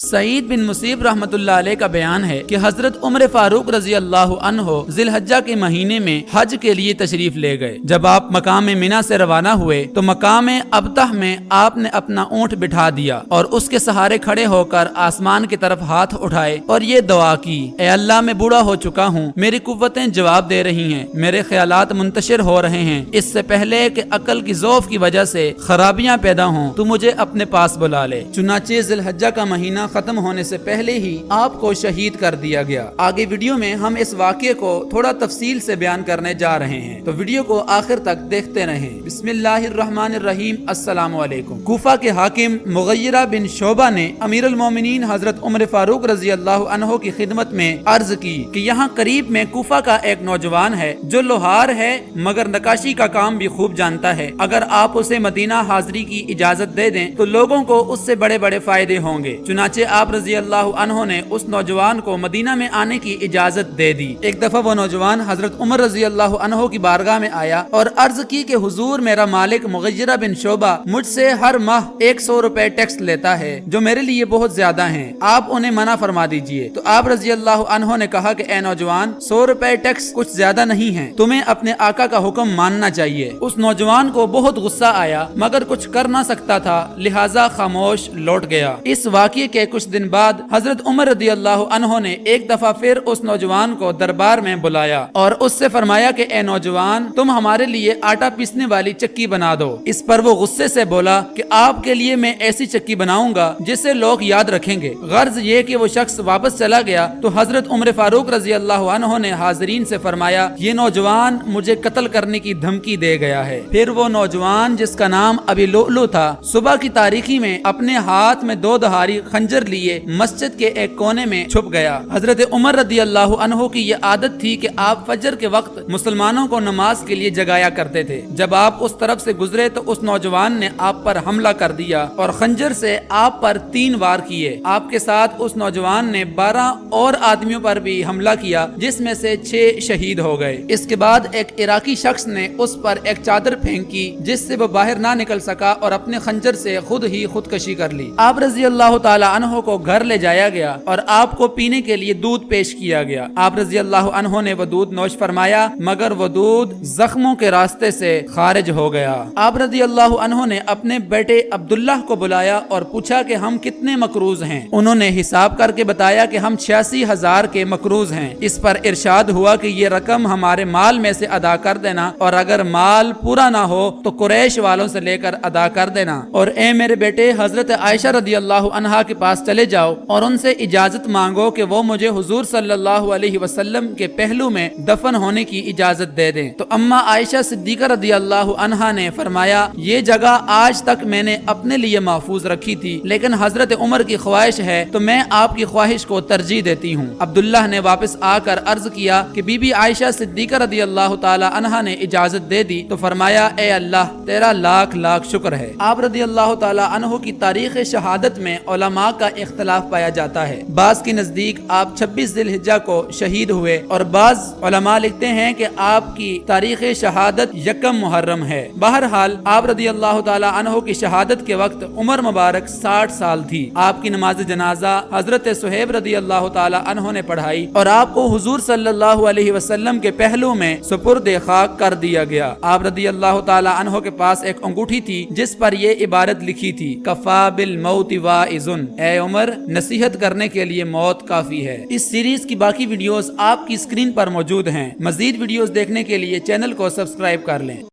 सईद बिन मुसीब रहमतुल्लाह अलैह का बयान है कि हजरत उमर फारूक रजी अल्लाह अन्हो जिलहज्जा के महीने में हज के लिए तशरीफ ले गए। जब आप मकाम मिना से रवाना हुए तो मकाम अबतह में आपने अपना ऊँट बिठा दिया और उसके सहारे खड़े होकर आसमान की तरफ हाथ उठाए और ये दुआ की, ए अल्लाह मैं बूढ़ा हो चुका हूँ, मेरी कुव्वतें जवाब दे रही हैं, मेरे ख्यालात मुंतशिर हो रहे हैं, इससे पहले कि अकल की ज़ौफ की वजह से खराबियाँ पैदा हों तो मुझे अपने पास बुला ले। चुनाचे जिलहज्जा का महीना खत्म होने से पहले ही आपको शहीद कर दिया गया। आगे वीडियो में हम इस वाक़े को थोड़ा तफसील से बयान करने जा रहे हैं, तो वीडियो को आखिर तक देखते रहें। बिस्मिल्लाहिर्रहमानिर्रहीम। अस्सलाम वालेकुम। कूफा के हाकिम मुग़य्यरा बिन शोबा ने अमीरुल मोमिनीन हजरत उमर फारूक रजी अल्लाह अन्हो की खिदमत में अर्ज की कि यहाँ करीब में कूफा का एक नौजवान है जो लोहार है मगर नकाशी का काम भी खूब जानता है। अगर आप उसे मदीना हाजिरी की इजाजत दे दें तो लोगों को उससे बड़े बड़े फायदे होंगे। चुनाचे आप रजी अल्लाह अन्हो ने उस नौजवान को मदीना में आने की इजाजत दे दी। एक दफा वो नौजवान हजरत उमर रजी अल्लाह अन्हो की बारगाह में आया और अर्ज की कि हुजूर, मेरा मालिक मुग़य्यरा बिन शोबा मुझसे हर माह 100 रुपए टैक्स लेता है जो मेरे लिए बहुत ज्यादा हैं, आप उन्हें मना फरमा दीजिए। तो आप रजी अल्लाह अन्हो ने कहा कि ए नौजवान, 100 रुपए टैक्स कुछ ज्यादा नहीं है, तुम्हें अपने आका का हुक्म मानना चाहिए। उस नौजवान को बहुत गुस्सा आया मगर कुछ कर ना सकता था, लिहाजा खामोश लौट गया। इस वाक़ये के कुछ दिन बाद हजरत उमर रज़ी अल्लाह अन्हो ने एक दफा फिर उस नौजवान को दरबार में बुलाया और उससे फरमाया कि ए नौजवान, तुम हमारे लिए आटा पीसने वाली चक्की बना दो। इस पर वो गुस्से से बोला कि आपके लिए मैं ऐसी चक्की बनाऊंगा जिसे लोग याद रखेंगे। गर्ज ये कि वो शख्स वापस चला गया तो हजरत उमर फारूक रजी अल्लाह अन्हो ने हाजरीन से फरमाया, ये नौजवान मुझे कत्ल करने की धमकी दे गया है। फिर वो नौजवान जिसका नाम अबी लुअलु था सुबह की तारीखी में अपने हाथ में 2 धारी खंजर लिए मस्जिद के एक कोने में छुप गया। हजरत उमर रदी अल्लाह अन्हो की ये आदत थी कि आप फजर के वक्त मुसलमानों को नमाज के लिए जगाया करते थे। जब आप उस तरफ से गुजरे तो उस नौजवान ने आप पर हमला कर दिया और खंजर से आप पर 3 वार किए। आपके साथ उस नौजवान ने 12 और आदमियों पर भी हमला किया जिसमें से 6 शहीद हो गए। इसके बाद एक इराकी शख्स ने उस पर एक चादर फेंकी जिससे वो बाहर ना निकल सका और अपने खंजर से खुद ही खुदकशी कर ली। आप रजी अल्लाह ताला अन्हो को घर ले जाया गया और आपको पीने के लिए दूध पेश किया गया। आप रजी अल्लाह अन्हो ने वो दूध नोश फरमाया मगर वो दूध जख्मों के रास्ते से खारिज हो गया। आप रजी अल्लाह अन्हो ने अपने बेटे अब्दुल्लाह को बुलाया और पूछा कि हम कितने मकरूज हैं। उन्होंने हिसाब करके बताया कि हम 86,000 के मकरूज हैं। इस पर इरशाद हुआ कि ये रकम हमारे माल में से अदा कर देना और अगर माल पूरा ना हो तो कुरैश वालों से लेकर अदा कर देना। और ए मेरे बेटे, हजरत आयशा रदी अल्लाह अन्हा के पास चले जाओ और उनसे इजाजत मांगो कि वो मुझे हुजूर सल्लल्लाहु अलैहि वसल्लम के पहलू में दफन होने की इजाजत दे दें। तो अम्मा आयशा सिद्दीका रदी अल्लाह अन्हा ने फरमाया, ये जगह आज तक मैंने अपने लिए महफूज रखी थी लेकिन हजरत उमर की ख्वाहिश है तो मैं आपकी ख्वाहिश को तरजीह देती हूँ। अब्दुल्लाह ने वापस आकर अर्ज किया कि बीबी आयशा सिद्दीका रदी अल्लाह ताला अन्हा ने इजाजत दे दी तो फरमाया, ए अल्लाह, तेरा लाख लाख शुक्र है। आप रदी अल्लाह ताला अन्हो की तारीख शहादत में उलमा का इख्तलाफ पाया जाता है। बाज के नजदीक आप 26 जिलहिज्जा को शहीद हुए और बाज उलमा लिखते हैं कि आपकी तारीख शहादत 1 मुहर्रम है। बहरहाल आप रदी अल्लाह ताला अन्हो की शहादत के वक्त उम्र मुबारक 60 साल थी। आपकी नमाज जनाजा हजरत सुहेब रदी अल्लाह ताला अन्हो ने पढ़ाई और आपको हुजूर सल्लल्लाहु अलैहि वसल्लम के पहलू में सुपुर्द खाक कर दिया गया। आप रदी अल्लाह ताला अन्हो के पास एक अंगूठी थी जिस पर ये इबारत लिखी थी, कफा बिल मौत वाइजुन, ए उमर, नसीहत करने के लिए मौत काफी है। इस सीरीज की बाकी वीडियोस आपकी स्क्रीन पर मौजूद हैं। मजीद वीडियोस देखने के लिए चैनल को सब्सक्राइब कर लें।